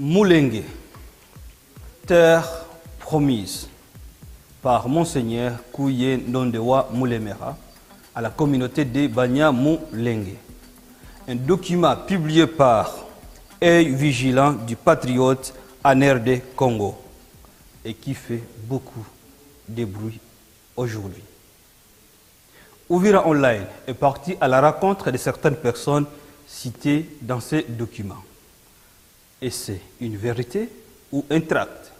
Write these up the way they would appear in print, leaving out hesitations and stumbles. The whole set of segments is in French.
Moulengue, terre promise par Monseigneur Kouye Ndondewa Moulemera à la communauté des Banya Moulengue. Un document publié par Œil Vigilant du Patriote en RD Congo et qui fait beaucoup de bruit aujourd'hui. Ouvira Online est parti à la rencontre de certaines personnes citées dans ces documents. Et c'est une vérité ou un tract?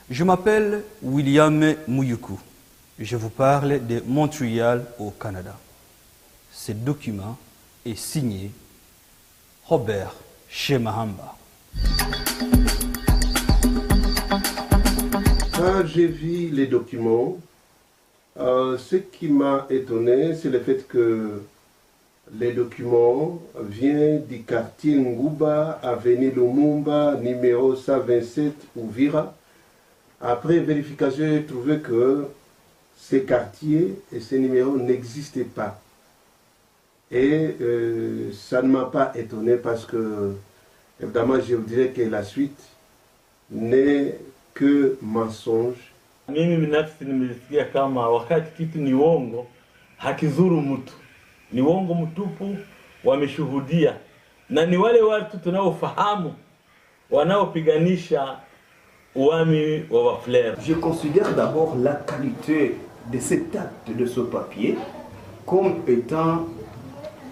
Je m'appelle William Mouyuku. Je vous parle de Montréal au Canada. Ce document est signé Robert Shemahamba. Quand j'ai vu les documents, ce qui m'a étonné, c'est le fait que les documents viennent du quartier Ngouba, avenue Lumumba, numéro 127, Ouvira. Après vérification, j'ai trouvé que ces quartiers et ces numéros n'existaient pas. Et ça ne m'a pas étonné parce que, évidemment, je vous dirais que la suite n'est que mensonge. Mimi binafsi nimesikia kama wakati kitu ni uongo hakizuru mtu, ni uongo mtupu, wameshuhudia na ni wale watu tunaofahamu wanaopiganisha uami wa Wafulero. Je considère d'abord la qualité de cet acte, de ce papier, comme étant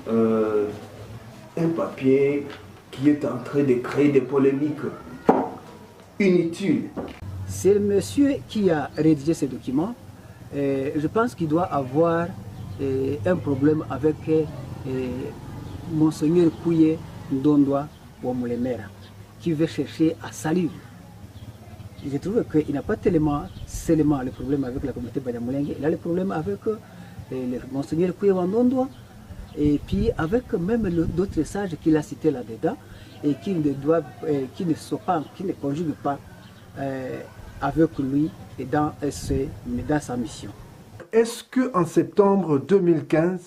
un papier qui est en train de créer des polémiques inutiles. C'est le monsieur qui a rédigé ces documents. Je pense qu'il doit avoir un problème avec Monseigneur Kouye Ndondewa Moulemera, qui veut chercher à salir. Je trouve qu'il n'a pas seulement le problème avec la communauté Banyamulenge, il a le problème avec le Monseigneur Kouye Ndondewa, et puis avec même d'autres sages qu'il a cités là-dedans, et qui ne conjuguent pas avec lui et dans sa mission. Est-ce qu'en septembre 2015,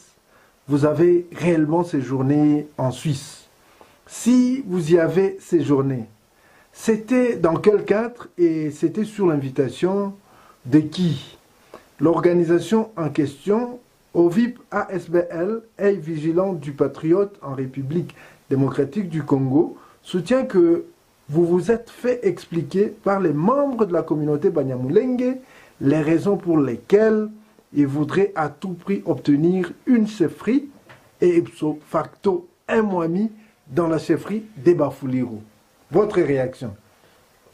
vous avez réellement séjourné en Suisse? Si vous y avez séjourné, c'était dans quel cadre et c'était sur l'invitation de qui? L'organisation en question, OVIP ASBL, Œil Vigilant du Patriote en République démocratique du Congo, soutient que vous vous êtes fait expliquer par les membres de la communauté Banyamulenge les raisons pour lesquelles ils voudraient à tout prix obtenir une chefferie et ipso facto un Mwami dans la chefferie des Bafouliru. Votre réaction?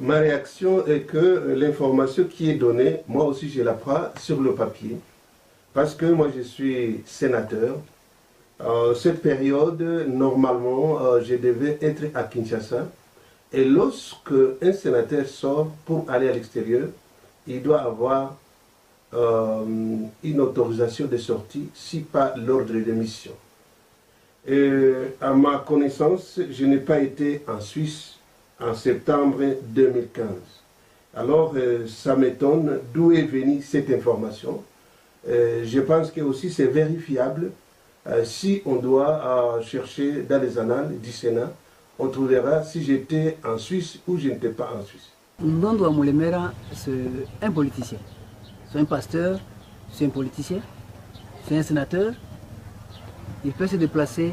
Ma réaction est que l'information qui est donnée, moi aussi je la prends sur le papier, parce que moi je suis sénateur. Cette période, normalement, je devais être à Kinshasa. Et lorsque un sénateur sort pour aller à l'extérieur, il doit avoir une autorisation de sortie, si pas l'ordre de mission. Et à ma connaissance, je n'ai pas été en Suisse en septembre 2015. Alors, ça m'étonne d'où est venue cette information. Je pense que aussi c'est vérifiable. Si on doit chercher dans les annales du Sénat, on trouvera si j'étais en Suisse ou je n'étais pas en Suisse. Ndondewa Moulemera, c'est un politicien. C'est un pasteur, c'est un politicien, c'est un sénateur. Il peut se déplacer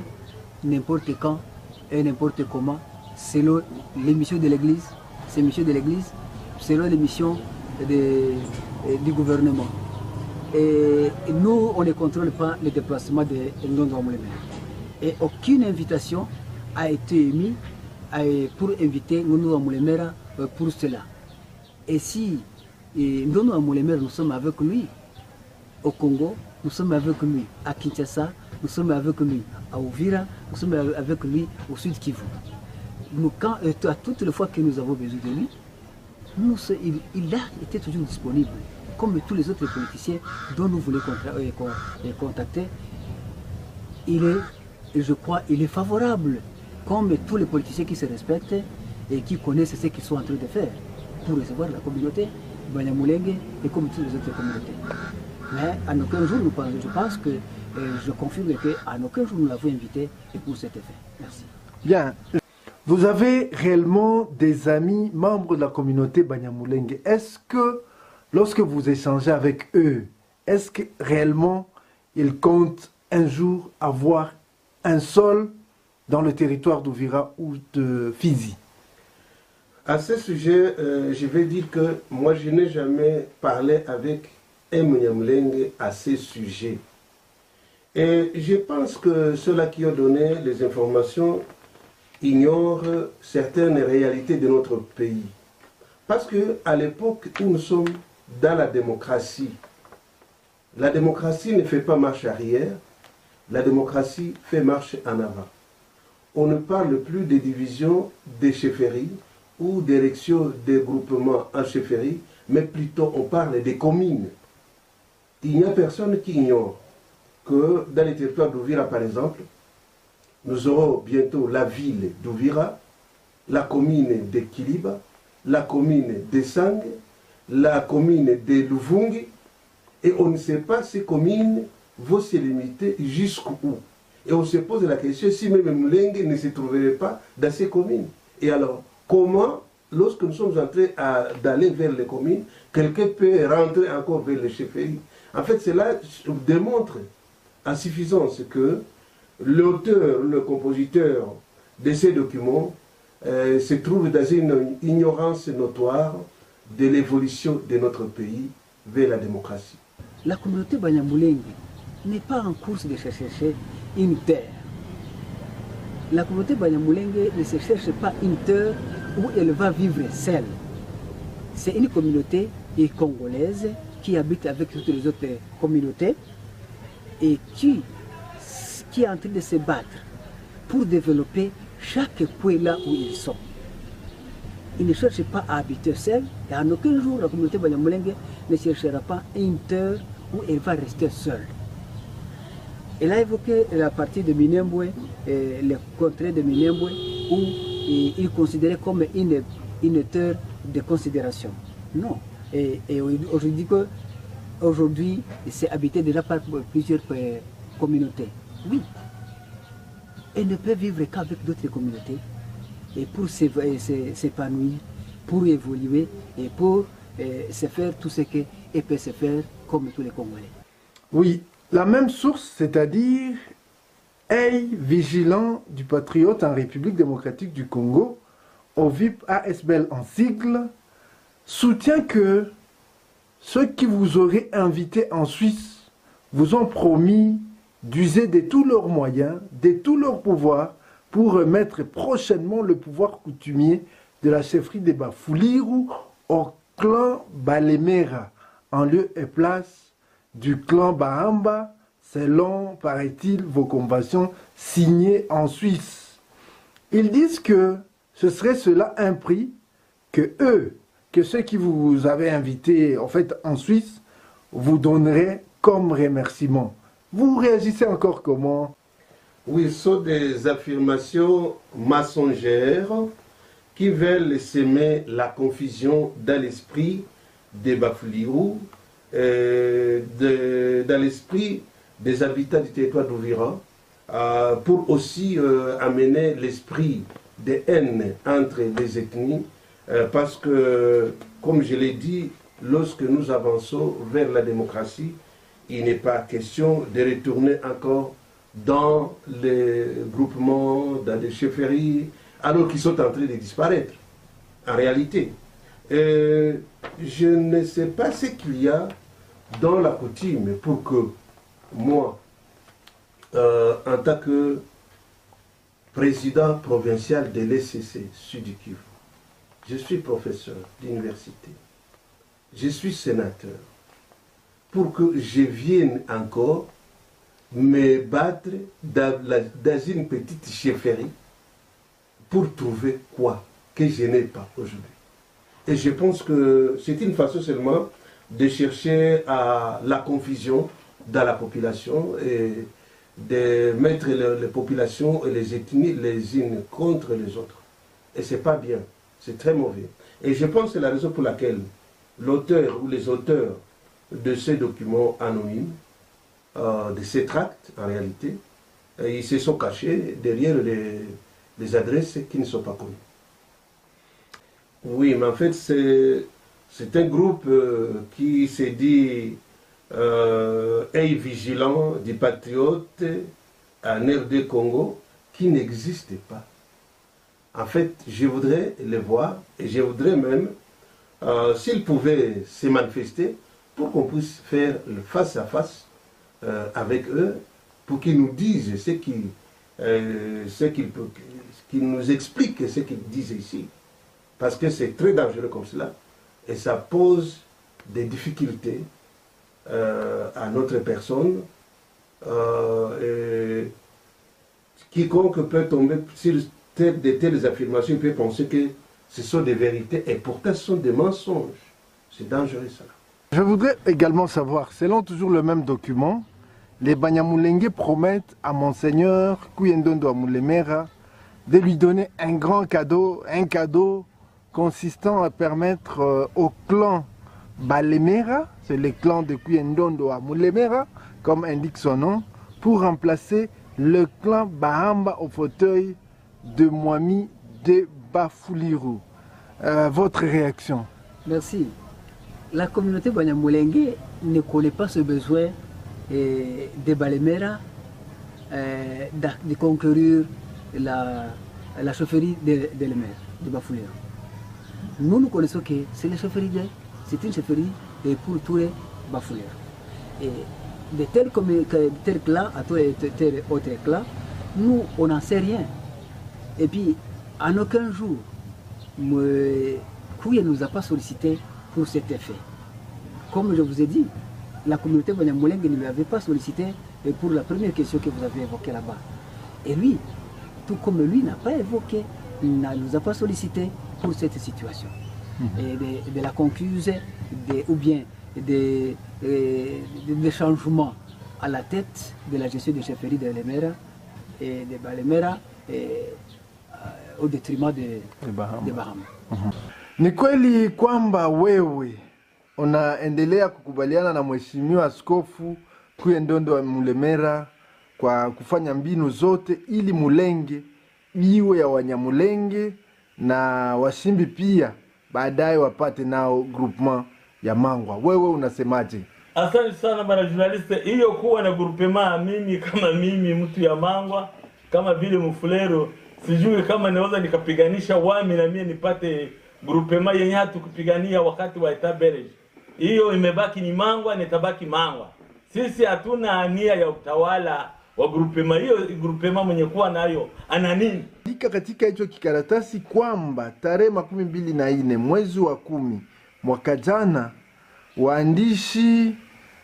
n'importe quand et n'importe comment, selon les missions de l'Église, selon les missions du gouvernement. Et nous, on ne contrôle pas les déplacements de Ndondewa Moulemera. Et aucune invitation a été émise pour inviter Ndondewa Moulemera pour cela. Et si Ndondewa Moulemera, nous sommes avec lui au Congo, nous sommes avec lui à Kinshasa, nous sommes avec lui à Ouvira, nous sommes avec lui au Sud Kivu. À toutes les fois que nous avons besoin de lui, il a été toujours disponible, comme tous les autres politiciens dont nous voulons contacter. Je crois qu'il est favorable, comme tous les politiciens qui se respectent et qui connaissent ce qu'ils sont en train de faire pour recevoir la communauté Banyamulenge et comme toutes les autres communautés. Mais à aucun jour, je pense que je confirme qu'à aucun jour nous l'avons invité et pour cet effet. Merci. Bien. Vous avez réellement des amis membres de la communauté Banyamulenge. Est-ce que, lorsque vous échangez avec eux, est-ce que réellement ils comptent un jour avoir un sol dans le territoire d'Ouvira ou de Fizi? À ce sujet, je vais dire que moi, je n'ai jamais parlé avec un Banyamulenge à ce sujet. Et je pense que ceux-là qui ont donné les informations ignorent certaines réalités de notre pays. Parce qu'à l'époque où nous sommes dans la démocratie ne fait pas marche arrière, la démocratie fait marche en avant. On ne parle plus de division des chefferies ou d'élection des groupements en chefferie, mais plutôt on parle des communes. Il n'y a personne qui ignore que dans les territoires d'Ouvira, par exemple, nous aurons bientôt la ville d'Ouvira, la commune de Kiliba, la commune de Sang, la commune de Luvungi, et on ne sait pas ces communes vont se limiter jusqu'où. Et on se pose la question si même Moulengue ne se trouverait pas dans ces communes. Et alors, comment, lorsque nous sommes en train d'aller vers les communes, quelqu'un peut rentrer encore vers les chefferies? En fait, cela démontre en suffisance que l'auteur, le compositeur de ces documents se trouve dans une ignorance notoire de l'évolution de notre pays vers la démocratie. La communauté Banyamulenge n'est pas en course de chercher une terre. La communauté Banyamulenge ne se cherche pas une terre où elle va vivre seule. C'est une communauté congolaise qui habite avec toutes les autres communautés et qui est en train de se battre pour développer chaque point là où ils sont. Ils ne cherchent pas à habiter seuls et en aucun jour la communauté Banyamulenge ne cherchera pas une terre où elle va rester seule. Elle a évoqué la partie de Minembwe, le contrée de Minembwe, où il considérait comme une terre de considération. Non. Et aujourd'hui, c'est habité déjà par plusieurs communautés. Oui. Elle ne peut vivre qu'avec d'autres communautés. Et pour s'épanouir, pour évoluer et pour se faire tout ce qu'elle peut se faire comme tous les Congolais. Oui, la même source, c'est-à-dire œil vigilant du patriote en République démocratique du Congo, OVIP ASBL en sigle, soutient que ceux qui vous auraient invité en Suisse vous ont promis d'user de tous leurs moyens, de tous leurs pouvoirs, pour remettre prochainement le pouvoir coutumier de la chefferie des Bafouliru au clan Balemera, en lieu et place du clan Bahamba, selon, paraît-il, vos conventions signées en Suisse. Ils disent que ce serait cela un prix que ceux qui vous avaient invité en fait en Suisse, vous donneraient comme remerciement. Vous réagissez encore comment? Oui, ce sont des affirmations mensongères qui veulent semer la confusion dans l'esprit des Bafouliru, dans l'esprit des habitants du territoire d'Ouvira, pour aussi amener l'esprit de haine entre les ethnies, parce que, comme je l'ai dit, lorsque nous avançons vers la démocratie, il n'est pas question de retourner encore dans les groupements, dans les chefferies, alors qu'ils sont en train de disparaître, en réalité. Je ne sais pas ce qu'il y a dans la coutume pour que moi, en tant que président provincial de l'ECC Sud-Kivu, je suis professeur d'université, je suis sénateur, pour que je vienne encore me battre dans une petite chefferie pour trouver quoi que je n'ai pas aujourd'hui. Et je pense que c'est une façon seulement de chercher à la confusion dans la population et de mettre les populations et les ethnies les unes contre les autres. Et c'est pas bien, c'est très mauvais. Et je pense que c'est la raison pour laquelle l'auteur ou les auteurs de ces documents anonymes, de ces tracts en réalité, ils se sont cachés derrière des adresses qui ne sont pas connues. Oui, mais en fait, c'est un groupe qui s'est dit œil vigilant des patriotes en RD Congo qui n'existait pas. En fait, je voudrais les voir et je voudrais même, s'ils pouvaient se manifester, pour qu'on puisse faire le face-à-face avec eux, pour qu'ils nous disent qu'ils nous expliquent ce qu'ils disent ici. Parce que c'est très dangereux comme cela et ça pose des difficultés à notre personne. Et quiconque peut tomber sur de telles affirmations, il peut penser que ce sont des vérités et pourtant ce sont des mensonges. C'est dangereux ça. Je voudrais également savoir, selon toujours le même document, les Banyamulenge promettent à Monseigneur Kuyendondo Amulemera de lui donner un grand cadeau, un cadeau consistant à permettre au clan Balemera, c'est le clan de Kuyendondo Amulemera, comme indique son nom, pour remplacer le clan Bahamba au fauteuil de Mwami de Bafuliru. Votre réaction? Merci. La communauté Banyamulenge ne connaît pas ce besoin de Balemera de conquérir la chaufferie de Lemer, de Bafuliru. Nous connaissons que c'est une chaufferie pour tous les Bafuliru. Et de tels clans à tous les autres clans, nous, on n'en sait rien. Et puis, en aucun jour, Kouya ne nous a pas sollicité pour cet effet. Comme je vous ai dit, la communauté Banyamulenge ne lui avait pas sollicité pour la première question que vous avez évoquée là-bas. Et lui, tout comme lui, n'a pas évoqué, il ne nous a pas sollicité pour cette situation. Et de la concuse, ou bien des changements à la tête de la gestion de chefferie de Lemera et de Balemera au détriment de Bahama. Ni kweli kwamba wewe unaendelea kukubaliana na Mheshimiwa Askofu Kuyendondo Amulemera kwa kufanya mbinu zote ili Mulenge iwe ya Wanyamulenge na Washimbi pia baadaye wapate nao groupement ya Mangwa. Wewe unasemaje? Asante sana bwana journaliste. Hiyo kuwa na groupement, mimi kama mimi mtu ya Mangwa, kama vile Mfulero, sijui kama naweza nikapiganisha wami na mimi nipate groupement yenye hatu kupigania wakati wa etabereji. Hiyo imebaki ni Mangwa, nitabaki Mangwa. Sisi hatuna nia ya utawala wa groupement. Hiyo groupement mwenye kuwa nayo ana nini? Katika hicho kikaratasi kwamba tarehe 24 mwezi wa 10 mwaka jana, waandishi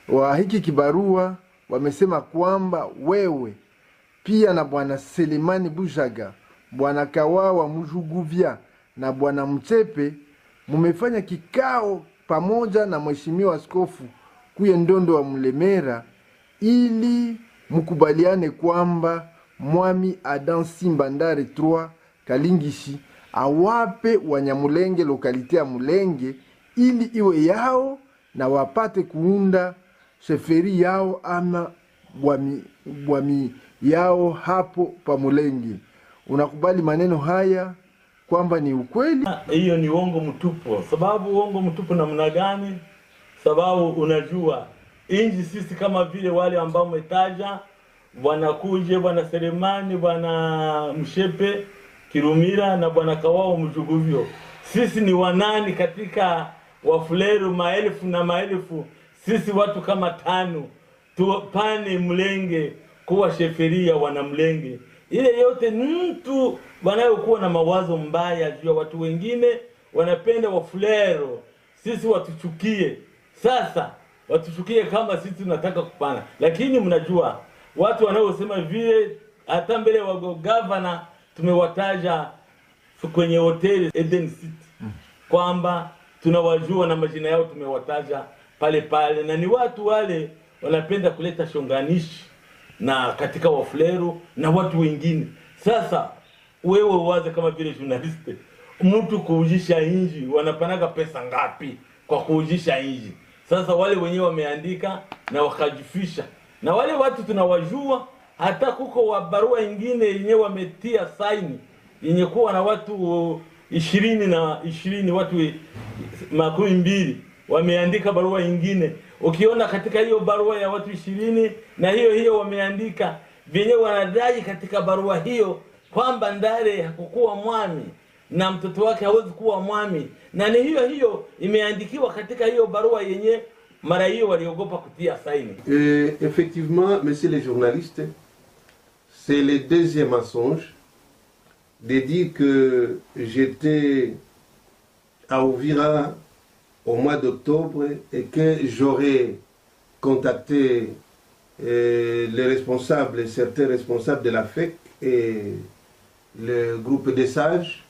wa hiki kibarua wamesema kwamba wewe pia na bwana Selemani Bujaga, bwana Kawawa Mujuguvya na bwana Mchepe mumefanya kikao pamoja na Mheshimiwa Askofu Kuyendondo Amulemera ili mukubaliane kwamba Mwami Adam Simba Ndare 3 Kalingishi awape Wanyamulenge lokalite ya Mulenge ili iwe yao na wapate kuunda sheferi yao ama bwami yao hapo pa Mulenge. Unakubali maneno haya kwamba ni ukweli? Hiyo ni uongo mtupu. Sababu uongo mtupu namna gani? Sababu unajua inji sisi kama vile wale ambao umetaja, bwana Kuje, bwana Selemani, bwana Mshepe Kirumira na bwana Kawao Mjuguvyo, sisi ni wanani katika Wafuleru maelfu na maelfu? Sisi watu kama 5 tupane Mulenge kuwa sheferia wana Mulenge. Ile yote mtu wanayokuwa na mawazo mbaya juu ya watu wengine, wanapenda Wafuleru sisi watuchukie. Sasa watuchukie kama sisi tunataka kupana. Lakini mnajua watu wanaosema vile, hata mbele wa governor tumewataja kwenye hoteli Eden City kwamba tunawajua na majina yao tumewataja pale pale, na ni watu wale wanapenda kuleta shonganishi na katika Wafuleru na watu wengine. Sasa wewe uwaze kama vile journaliste, mtu kuujisha inji wanapanaga pesa ngapi kwa kuujisha inji? Sasa wale wenyewe wameandika na wakajifisha, na wale watu tunawajua, hata kuko wa barua nyingine yenyewe wametia saini yenye kuwa na watu 20 watu 20 wameandika barua nyingine. Ukiona katika hiyo barua ya watu 20 na hiyo wameandika vyenye wanadai katika barua hiyo kwamba Ndale hakukuwa mwami na mtoto wake hawezi kuwa mwami, na ni hiyo imeandikiwa katika hiyo barua yenye mara hiyo waliogopa kutia saini. Effectivement, messieurs les journalistes, c'est le deuxième mensonge de dire que j'étais à Uvira au mois d'octobre et que j'aurais contacté les responsables, certains responsables de la FEC et le groupe des sages.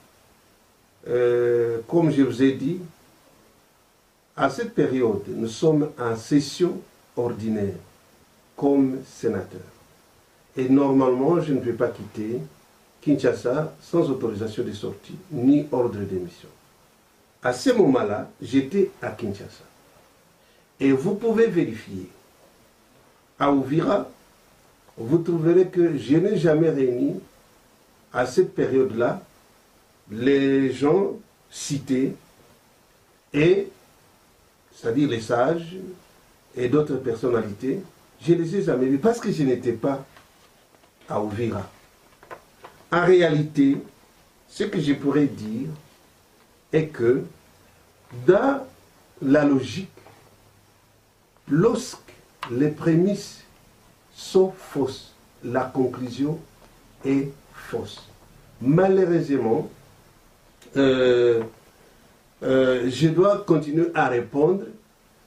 Comme je vous ai dit, à cette période, nous sommes en session ordinaire comme sénateur. Et normalement, je ne vais pas quitter Kinshasa sans autorisation de sortie ni ordre d'émission. À ce moment-là, j'étais à Kinshasa. Et vous pouvez vérifier. À Uvira, vous trouverez que je n'ai jamais réuni à cette période-là les gens cités et, c'est-à-dire les sages et d'autres personnalités, je ne les ai jamais vus parce que je n'étais pas à Uvira. En réalité, ce que je pourrais dire est que dans la logique, lorsque les prémices sont fausses, la conclusion est fausse. Malheureusement, je dois continuer à répondre.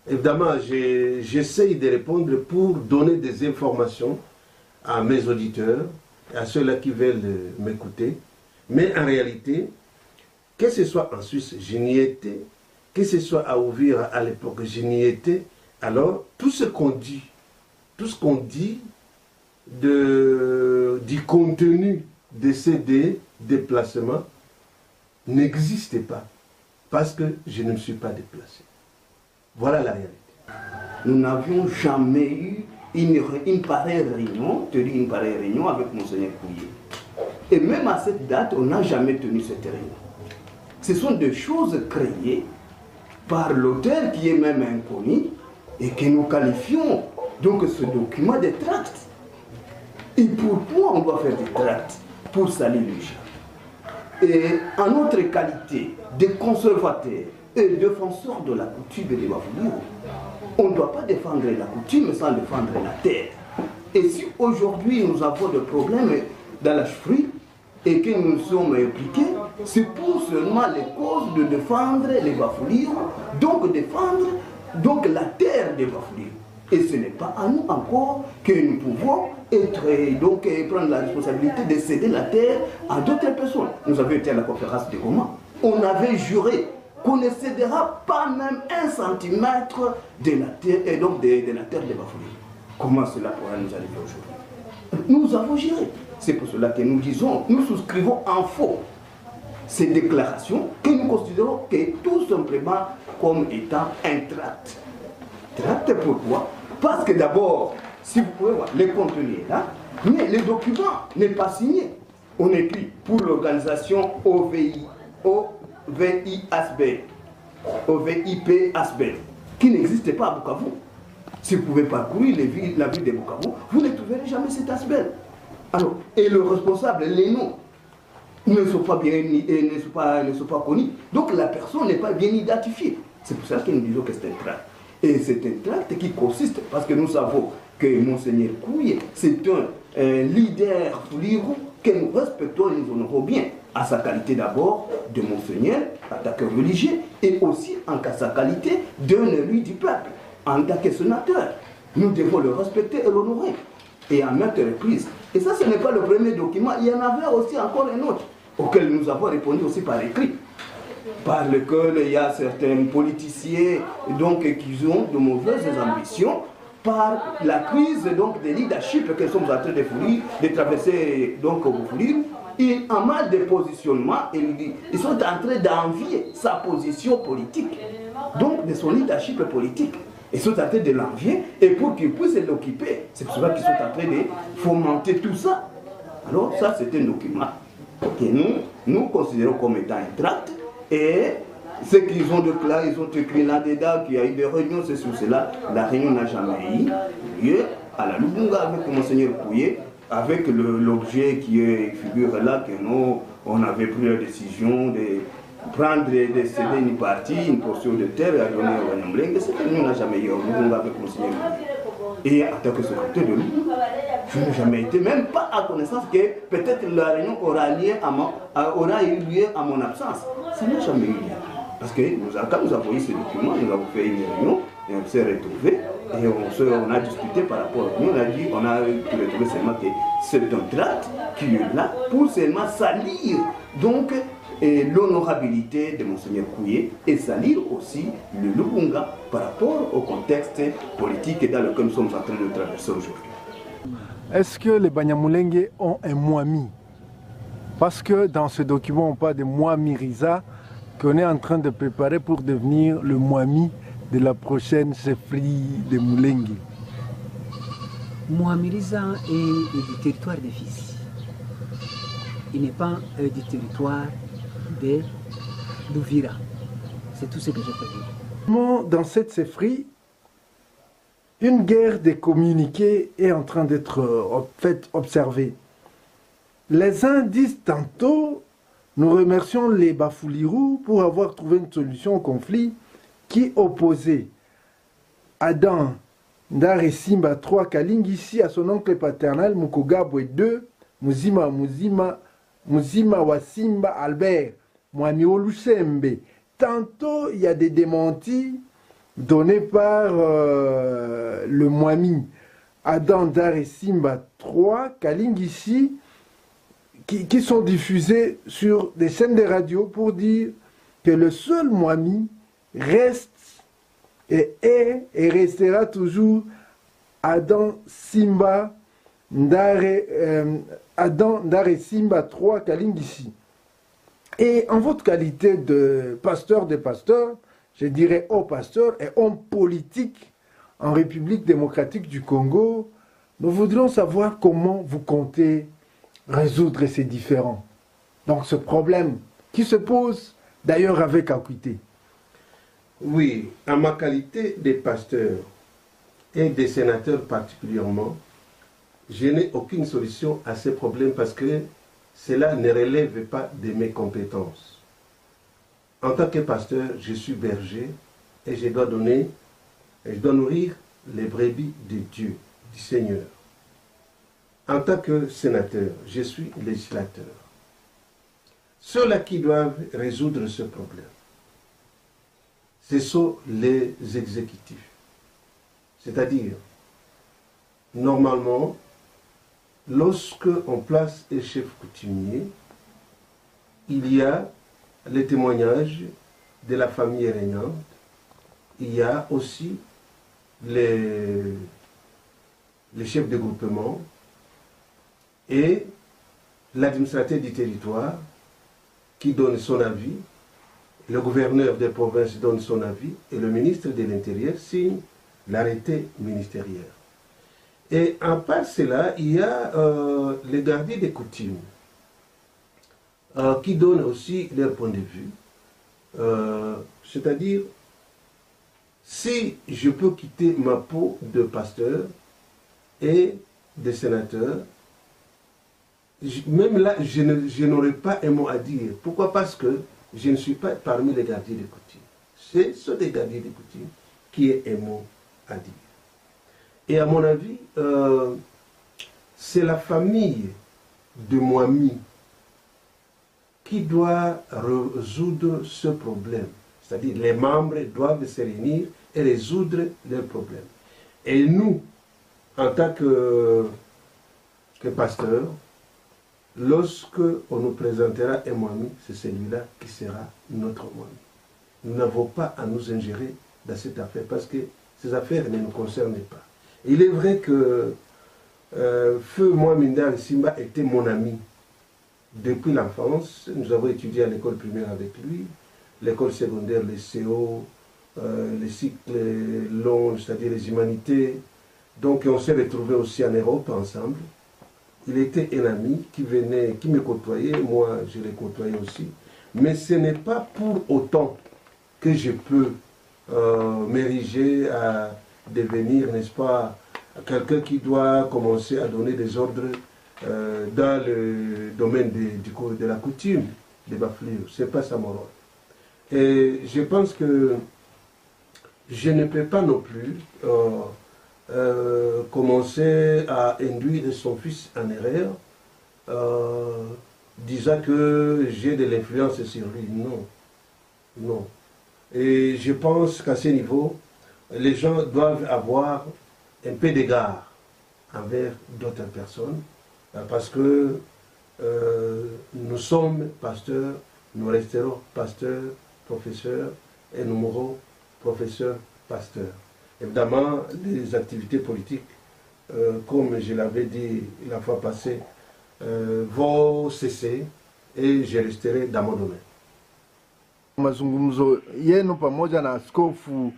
Évidemment, j'essaye de répondre pour donner des informations à mes auditeurs et à ceux-là qui veulent m'écouter. Mais en réalité, que ce soit en Suisse, je n'y étais, que ce soit à Uvira à l'époque, je n'y étais. Alors, tout ce qu'on dit du contenu de ces déplacements n'existait pas, parce que je ne me suis pas déplacé. Voilà la réalité. Nous n'avions jamais eu une pareille réunion, avec Monseigneur Kouye. Et même à cette date, on n'a jamais tenu cette réunion. Ce sont des choses créées par l'auteur qui est même inconnu et que nous qualifions donc ce document de tract. Et pourquoi on doit faire des tracts? Pour salir le gens. Et en notre qualité de conservateurs et défenseurs de la coutume et de Bafouliou, on ne doit pas défendre la coutume sans défendre la terre. Et si aujourd'hui nous avons des problèmes dans la chefferie et que nous sommes impliqués, c'est pour seulement les causes de défendre les Bafouliou, donc défendre donc la terre des Bafouliou. Et ce n'est pas à nous encore que nous pouvons prendre la responsabilité de céder la terre à d'autres personnes. Nous avions été à la conférence de Goma. On avait juré qu'on ne cédera pas même 1 centimètre de la terre, et donc de la terre de Bafouliou. Comment cela pourra nous arriver aujourd'hui? Nous avons juré. C'est pour cela que nous disons, nous souscrivons en faux ces déclarations que nous considérons que tout simplement comme étant un tract. Tract pourquoi? Parce que d'abord, si vous pouvez voir, le contenu est là, mais le document n'est pas signé. On écrit pour l'organisation OVIP Asbel, qui n'existe pas à Bukavu. Si vous pouvez parcourir la ville de Bukavu, vous ne trouverez jamais cet Asbel. Alors, et le responsable, les noms, ne sont pas connus. Donc la personne n'est pas bien identifiée. C'est pour ça que nous disons que c'est un tract. Et c'est un tract qui consiste, parce que nous savons que Monseigneur Kouye, c'est un leader Foulirou que nous respectons et nous honorons bien, à sa qualité d'abord de Monseigneur, attaqueur religieux, et aussi en sa qualité d'un élu du peuple, en tant que sénateur. Nous devons le respecter et l'honorer, et à maintes reprises. Et ça, ce n'est pas le premier document, il y en avait aussi encore un autre, auquel nous avons répondu aussi par écrit. Par lequel il y a certains politiciens donc, qui ont de mauvaises ambitions par la crise donc, de leadership que nous sommes en train de traverser donc, au Boufouli. Et en mal de positionnement, ils sont en train d'envier sa position politique, donc de son leadership politique. Ils sont en train de l'envier et pour qu'ils puissent l'occuper, c'est pour cela qu'ils sont en train de fomenter tout ça. Alors ça c'est un document que nous considérons comme étant un tract, et ce qu'ils ont de là, ils ont écrit là-dedans qu'il y a eu des réunions, c'est sur cela. La réunion n'a jamais eu lieu à la Lubunga avec Monseigneur Kouye, avec l'objet qui figure là, que nous, on avait pris la décision de prendre, de céder une partie, une portion de terre et à donner au Wanyamulenge. Cette réunion n'a jamais eu au Lubunga avec Monseigneur Kouye. Et en tant que secrétaire de Lubunga, je n'ai jamais été, même pas à connaissance que peut-être la réunion aura eu lieu à mon absence. Ça n'a jamais eu lieu. Parce que quand nous avons eu ce document, nous avons fait une réunion, et on s'est retrouvés, et on a discuté par rapport à nous, on a retrouvé seulement que c'est un tract qui est là pour seulement salir donc l'honorabilité de Monseigneur Kouye et salir aussi le Lubunga par rapport au contexte politique dans lequel nous sommes en train de traverser aujourd'hui. Est-ce que les Banyamulenge ont un Mwami? Parce que dans ce document, on parle de Mwami Riza, qu'on est en train de préparer pour devenir le Mwami de la prochaine chefferie de Mulenge. Mwami Riza est du territoire des fils. Il n'est pas du territoire de l'Ouvira. C'est tout ce que je peux dire. Dans cette chefferie, une guerre des communiqués est en train d'être observée. Les uns disent tantôt: nous remercions les Bafouliru pour avoir trouvé une solution au conflit qui opposait Adam Ndare Simba III Kalingisi à son oncle paternel Mukogabwe II Muzima wa Simba Albert Mwami Olusembe. Tantôt il y a des démentis donnés par le Mwami Adam Ndare Simba III Kalingisi qui sont diffusés sur des chaînes de radio pour dire que le seul Mwami reste et est et restera toujours Adam Ndare Simba III Kalingisi. Et en votre qualité de pasteur, je dirais haut pasteur et homme politique en République démocratique du Congo, nous voudrions savoir comment vous comptez résoudre ces différends. Donc ce problème qui se pose d'ailleurs avec acuité. Oui, en ma qualité de pasteur et de sénateur particulièrement, je n'ai aucune solution à ces problèmes parce que cela ne relève pas de mes compétences. En tant que pasteur, je suis berger et je dois nourrir les brebis de Dieu, du Seigneur. En tant que sénateur, je suis législateur. Ceux-là qui doivent résoudre ce problème, ce sont les exécutifs. C'est-à-dire, normalement, lorsque on place un chef coutumier, il y a les témoignages de la famille régnante, il y a aussi les chefs de groupement et l'administrateur du territoire qui donne son avis, le gouverneur des provinces donne son avis et le ministre de l'Intérieur signe l'arrêté ministériel. Et en part cela, il y a les gardiens des coutumes qui donnent aussi leur point de vue. C'est-à-dire, si je peux quitter ma peau de pasteur et de sénateur, même là, je n'aurai pas un mot à dire. Pourquoi? Parce que je ne suis pas parmi les gardiens des coutumes. C'est ceux des gardiens des coutumes qui ont un mot à dire. Et à mon avis, c'est la famille de Mwami qui doit résoudre ce problème. C'est-à-dire les membres doivent se réunir et résoudre leurs problèmes. Et nous, en tant que pasteurs, lorsque on nous présentera un Mwami, c'est celui-là qui sera notre Mwami. Nous n'avons pas à nous ingérer dans cette affaire parce que ces affaires ne nous concernent pas. Il est vrai que Feu Mwami Ndare Simba était mon ami depuis l'enfance. Nous avons étudié à l'école primaire avec lui, l'école secondaire, les CO, les cycles longs, c'est-à-dire les humanités. Donc on s'est retrouvés aussi en Europe ensemble. il était un ami qui venait, qui me côtoyait, moi je l'ai côtoyé aussi. Mais ce n'est pas pour autant que je peux m'ériger à devenir, n'est-ce pas, quelqu'un qui doit commencer à donner des ordres dans le domaine de la coutume, des Bafliou. Ce n'est pas ça mon rôle. Et je pense que je ne peux pas non plus commencer à induire son fils en erreur, disant que j'ai de l'influence sur lui. Non. Non. Et je pense qu'à ce niveau, les gens doivent avoir un peu d'égard envers d'autres personnes, parce que nous sommes pasteurs, nous resterons pasteurs, professeurs, et nous mourrons professeurs, pasteurs. Évidemment, les activités politiques, comme je l'avais dit la fois passée, vont cesser et je resterai dans mon domaine. Mazungumzo yenu pamoja na askofu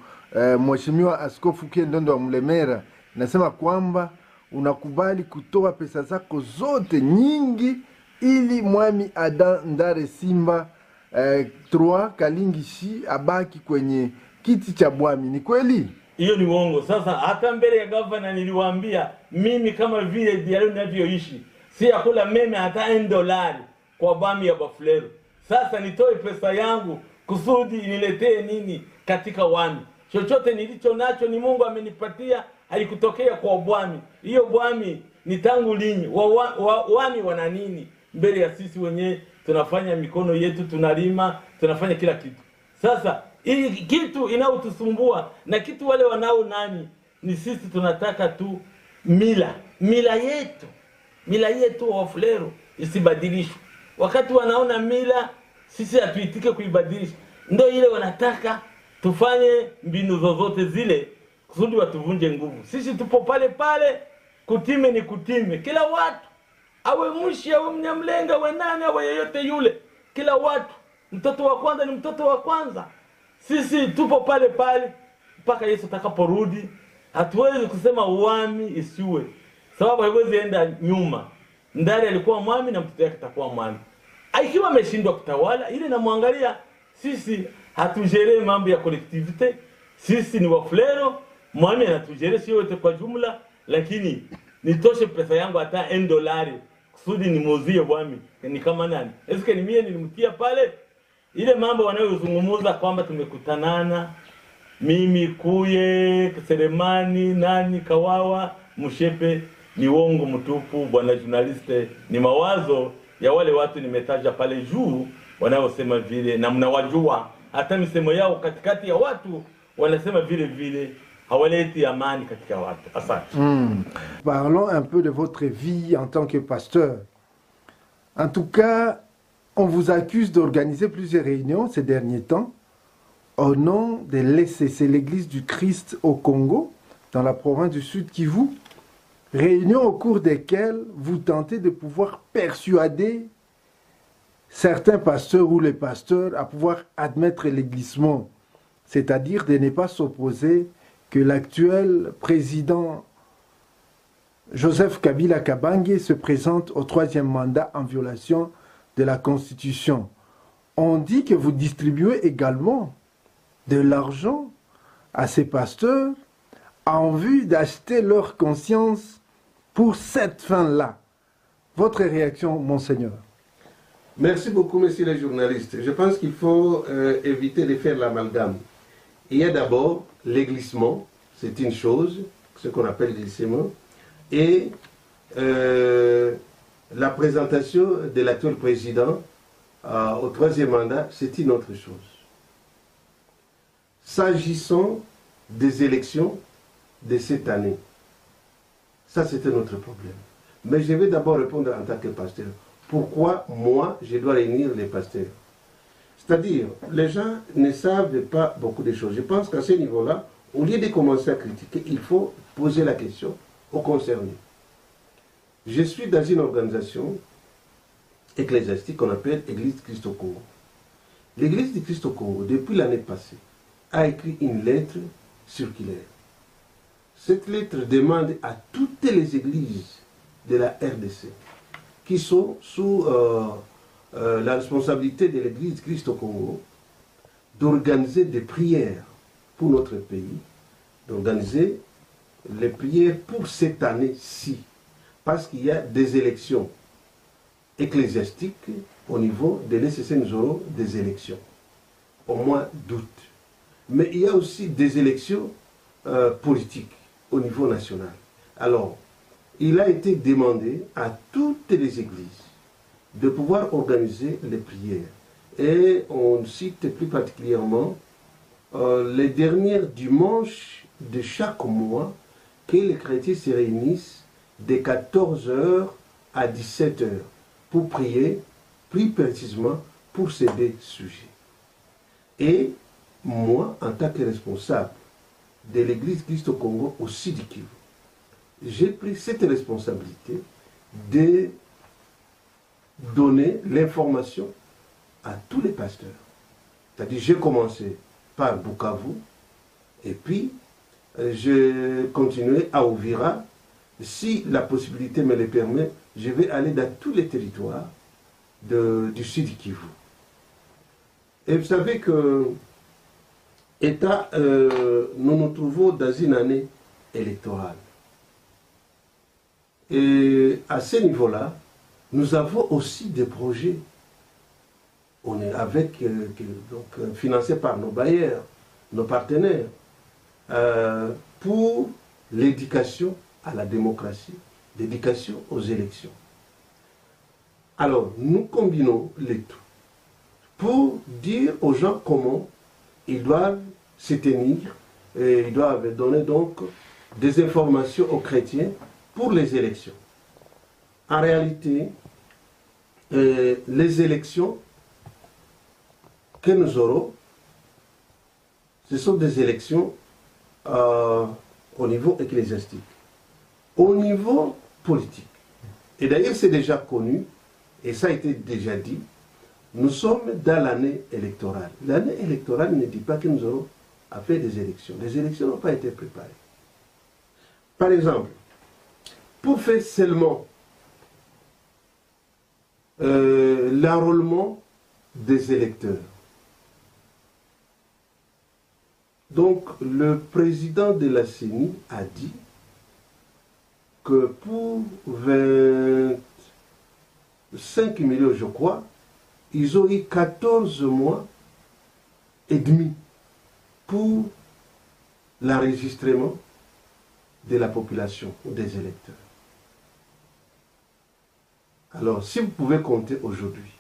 mheshimiwa Askofu Kiendondo wa Mlemera, nasema kwamba unakubali kutoa pesa zako zote nyingi ili mwami Adam Ndare Simba 3 Kalingishi abaki kwenye kiti cha bwami. Ni kweli? Hiyo ni uongo. Sasa hata mbele ya gavana niliwaambia mimi kama vile diario ninavyoishi si yakula meme hata $1 kwa bami ya Bafulero. Sasa nitoe pesa yangu kusudi niletee nini katika wami? Chochote nilicho nacho ni Mungu amenipatia, haikutokea kwa bwami. Hiyo bwami ni tangu lini? Wami wana nini mbele ya sisi wenyewe? Tunafanya mikono yetu, tunalima, tunafanya kila kitu. Sasa hii kitu inaotusumbua na kitu wale wanao nani ni sisi tunataka tu mila yetu wa Fulero isibadilishwe. Wakati wanaona mila sisi hatuitike kuibadilisha, ndio ile wanataka tufanye mbinu zozote zile kusudi watuvunje nguvu. Sisi tupo pale pale, kutime ni kutime. Kila watu awe Mushi, awe Mnyamlenga, awe nani, awe yeyote yule, kila watu mtoto wa kwanza ni mtoto wa kwanza. Sisi tupo pale pale mpaka Yesu atakaporudi. Hatuwezi kusema uwami isiwe, sababu haiwezi enda nyuma. Ndare alikuwa mwami na mtoto yake atakuwa mwami. Ikiwa ameshindwa kutawala, ile namwangalia. Sisi hatujere mambo ya collectivity, sisi ni Wafulero, mwami anatujere sio wote kwa jumla, lakini nitoshe pesa yangu hata $1 kusudi nimuuzie bwami. Ni kama nani? Eske ni mie nilimtia pale? Ile mambo wanayozungumuza kwamba tumekutanana mimi Kuye, Selemani, nani, Kawawa, Mushepe, ni uongo mtupu bwana journaliste. Ni mawazo ya wale watu nimetaja pale juu wanaosema vile, na mnawajua hata misemo yao katikati ya watu wanasema vile vile, hawaleti amani katika watu. Asante. Parlons un peu de votre vie en tant que pasteur. En tout cas, on vous accuse d'organiser plusieurs réunions ces derniers temps au nom de l'ECC, l'Église du Christ au Congo, dans la province du Sud Kivu. Réunions au cours desquelles vous tentez de pouvoir persuader certains pasteurs ou les pasteurs à pouvoir admettre les glissements, c'est-à-dire de ne pas s'opposer que l'actuel président Joseph Kabila Kabange se présente au 3e mandat en violation de la Constitution. On dit que vous distribuez également de l'argent à ces pasteurs en vue d'acheter leur conscience pour cette fin-là. Votre réaction, Monseigneur? Merci beaucoup, messieurs les journalistes. Je pense qu'il faut éviter de faire l'amalgame. Il y a d'abord les glissements, c'est une chose, ce qu'on appelle le glissement, et la présentation de l'actuel président au 3e mandat, c'est une autre chose. S'agissant des élections de cette année, ça c'est un autre problème. Mais je vais d'abord répondre en tant que pasteur. Pourquoi moi je dois réunir les pasteurs? C'est-à-dire, les gens ne savent pas beaucoup de choses. Je pense qu'à ce niveau-là, au lieu de commencer à critiquer, il faut poser la question aux concernés. Je suis dans une organisation ecclésiastique qu'on appelle Église du Christ au Congo. L'Église du Christ au Congo, depuis l'année passée, a écrit une lettre circulaire. Cette lettre demande à toutes les églises de la RDC, qui sont sous la responsabilité de l'Église Christ au Congo, d'organiser des prières pour notre pays, d'organiser les prières pour cette année-ci, parce qu'il y a des élections ecclésiastiques au niveau de l'ECC, nous aurons des élections au mois d'août. Mais il y a aussi des élections politiques au niveau national. Alors, il a été demandé à toutes les églises de pouvoir organiser les prières. Et on cite plus particulièrement les derniers dimanches de chaque mois que les chrétiens se réunissent de 14h à 17h pour prier plus précisément pour ces deux sujets. Et moi, en tant que responsable de l'Église Christ au Congo au Sud Kivu, j'ai pris cette responsabilité de donner l'information à tous les pasteurs. C'est-à-dire, j'ai commencé par Bukavu, et puis j'ai continué à Uvira. Si la possibilité me le permet, je vais aller dans tous les territoires du Sud Kivu. Et vous savez que nous nous trouvons dans une année électorale. Et à ce niveau-là, nous avons aussi des projets. On est financés par nos bailleurs, nos partenaires, pour l'éducation à la démocratie, l'éducation aux élections. Alors, nous combinons les tout pour dire aux gens comment ils doivent se tenir et ils doivent donner donc des informations aux chrétiens pour les élections. En réalité, les élections que nous aurons, ce sont des élections au niveau ecclésiastique, au niveau politique. Et d'ailleurs, c'est déjà connu, et ça a été déjà dit, nous sommes dans l'année électorale. L'année électorale ne dit pas que nous aurons à faire des élections. Les élections n'ont pas été préparées. Par exemple, pour faire seulement l'enrôlement des électeurs. Donc, le président de la CENI a dit que pour 25 millions, je crois, ils ont eu 14 mois et demi pour l'enregistrement de la population ou des électeurs. Alors, si vous pouvez compter aujourd'hui,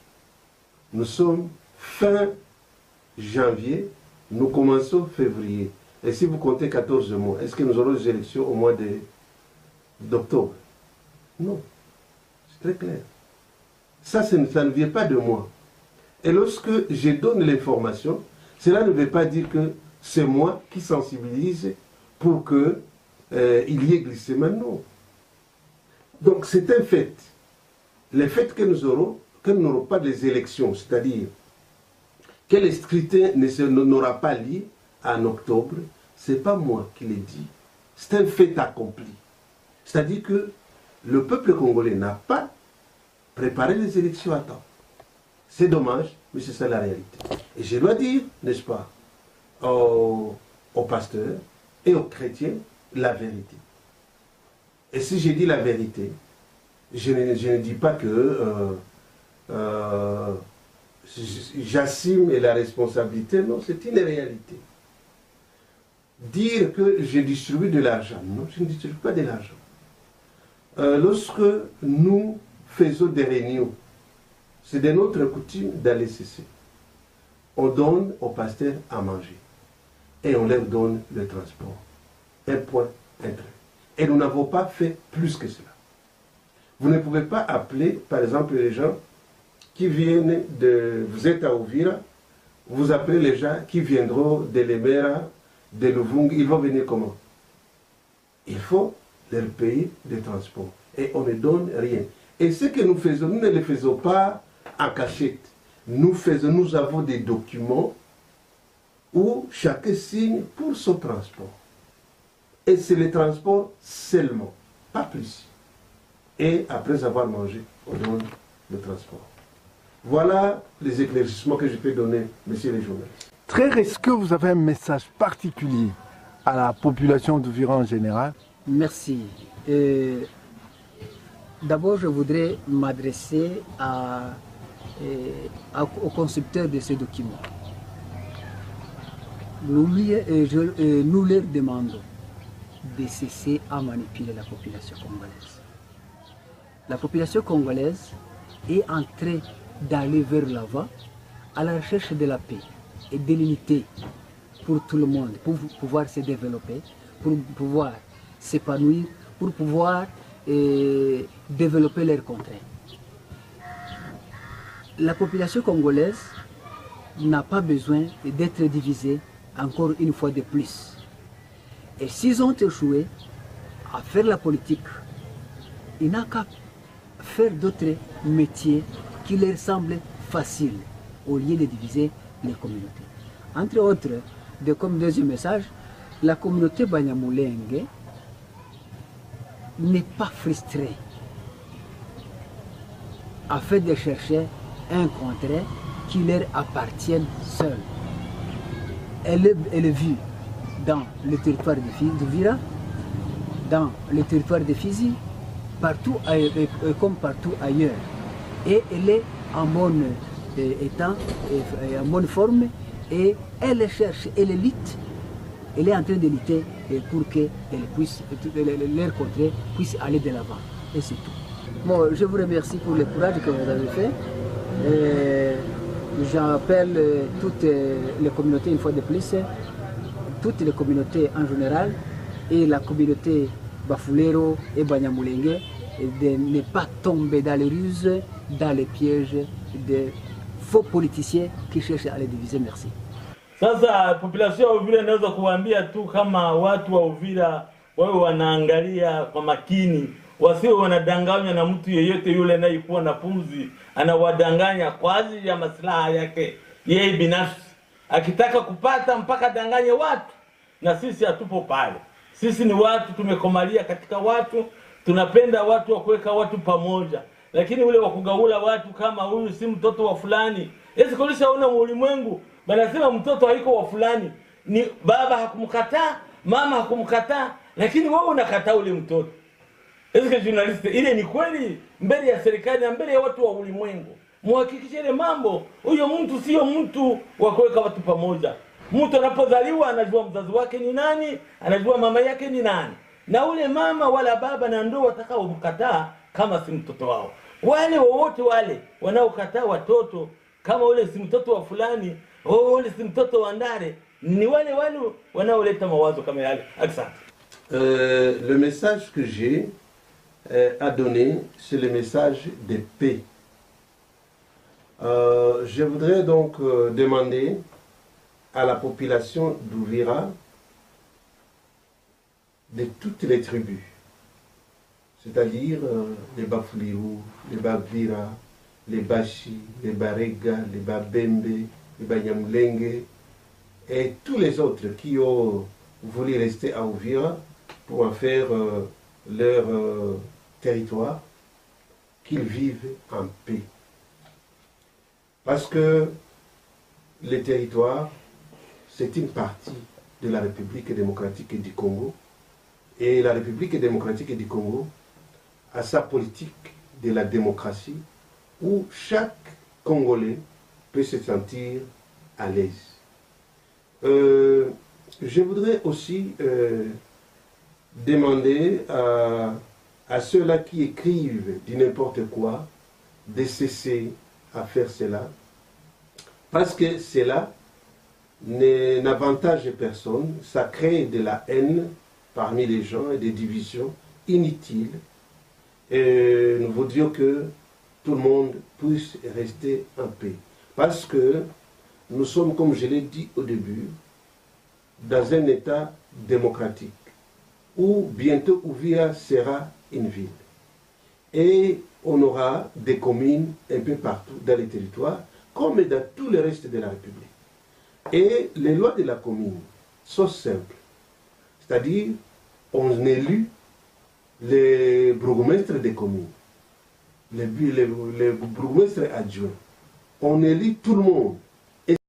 nous sommes fin janvier, nous commençons février. Et si vous comptez 14 mois, est-ce que nous aurons des élections au mois d'octobre? Non. C'est très clair. Ça ne vient pas de moi. Et lorsque je donne l'information, cela ne veut pas dire que c'est moi qui sensibilise pour qu'il y ait glissement. Non. Donc c'est un fait. Le fait que nous n'aurons pas des élections, c'est-à-dire que le scrutin n'aura pas lieu en octobre, ce n'est pas moi qui l'ai dit. C'est un fait accompli. C'est-à-dire que le peuple congolais n'a pas préparé les élections à temps. C'est dommage, mais c'est ça la réalité. Et je dois dire, n'est-ce pas, aux pasteurs et aux chrétiens, la vérité. Et si je dis la vérité, je ne dis pas que j'assume la responsabilité, non, c'est une réalité. Dire que je distribue de l'argent, non, je ne distribue pas de l'argent. Lorsque nous faisons des réunions, c'est de notre coutume dans l'ECC. On donne aux pasteurs à manger et on leur donne le transport. Un point, un trait. Et nous n'avons pas fait plus que cela. Vous ne pouvez pas appeler, par exemple, les gens qui viennent de... Vous êtes à Uvira, vous appelez les gens qui viendront de Lemera, de Luvungi, ils vont venir comment? Il faut leur payer des transports. Et on ne donne rien. Et ce que nous faisons, nous ne le faisons pas en cachette. Nous avons des documents où chacun signe pour son transport. Et c'est le transport seulement, pas plus. et après avoir mangé, on donne le transport. Voilà les éclaircissements que je peux donner, messieurs les journalistes. Très, est-ce que vous avez un message particulier à la population d'Ouvira en général? Merci. D'abord, je voudrais m'adresser aux concepteurs de ces documents. Nous leur demandons de cesser à manipuler la population congolaise. La population congolaise est en train d'aller vers l'avant à la recherche de la paix et de l'unité pour tout le monde, pour pouvoir se développer, pour pouvoir s'épanouir, pour pouvoir développer leurs contrées. La population congolaise n'a pas besoin d'être divisée encore une fois de plus. Et s'ils ont échoué à faire la politique, il n'a qu'à faire d'autres métiers qui leur semblent faciles au lieu de diviser les communautés. Entre autres, comme deuxième message, la communauté Banyamulenge n'est pas frustrée afin de chercher un contrat qui leur appartienne seul. Elle est vue dans le territoire de Vira, dans le territoire de Fizi, partout comme partout ailleurs. Et elle est en bon état, en bonne forme, et elle cherche, elle lutte, elle est en train de lutter pour que leur contrée puisse aller de l'avant. Et c'est tout. Bon, je vous remercie pour le courage que vous avez fait. J'appelle toutes les communautés une fois de plus, toutes les communautés en général, et la communauté Bafulero et Banyamulenge, de ne pas tomber dans les ruses, dans les pièges des faux politiciens qui cherchent à les diviser. Merci. Sasa population ya Uvira inaweza kuambia tu kama watu wa Uvira wawe wanaangalia kwa makini, wasiwe wanadanganywa na mtu yeyote yule anayekuwa na pumzi, anawadanganya kwa ajili ya maslaha yake yeye binafsi. Akitaka kupata mpaka danganye watu, na sisi hatupo pale. Sisi ni watu tumekomalia katika watu, tunapenda watu wa kuweka watu pamoja. Lakini ule wa kugaula watu kama huyu si mtoto wa fulani. Esi kulisha una ulimwengu, banasema mtoto haiko wa fulani. Ni baba hakumkataa, mama hakumkataa, lakini wewe unakataa ule mtoto. Esi journalist, ile ni kweli mbele ya serikali na mbele ya watu wa ulimwengu. Muhakikishe ile mambo, huyo mtu sio mtu wa kuweka watu pamoja. Mtu anapozaliwa anajua mzazi wake ni nani, anajua mama yake ni nani. Na ule mama wala baba na ndio watakao mkataa kama si mtoto wao. Wale wote wale wanaokataa watoto kama ule si mtoto wa fulani, ule si mtoto wa Ndare, ni wale wanaoleta mawazo kama yale. Asante. Le message que j'ai à donner, c'est le message de paix. Je voudrais donc demander à la population d'Ouvira, de toutes les tribus, c'est-à-dire les Bafulirou, les Bavira, les Bashi, les Barega, les Babembe, les Banyamulenge, et tous les autres qui ont voulu rester à Ouvira pour en faire leur territoire, qu'ils vivent en paix. Parce que les territoires, c'est une partie de la République démocratique du Congo. Et la République démocratique du Congo a sa politique de la démocratie où chaque Congolais peut se sentir à l'aise. Je voudrais aussi demander à ceux-là qui écrivent du n'importe quoi de cesser à faire cela, parce que cela n'avantage personne, ça crée de la haine parmi les gens et des divisions inutiles. Et nous voudrions que tout le monde puisse rester en paix. Parce que nous sommes, comme je l'ai dit au début, dans un État démocratique où bientôt Ouvira sera une ville. Et on aura des communes un peu partout dans les territoires, comme dans tout le reste de la République. Et les lois de la commune sont simples. C'est-à-dire, on élit les bourgmestres des communes, les bourgmestres adjoints. On élit tout le monde.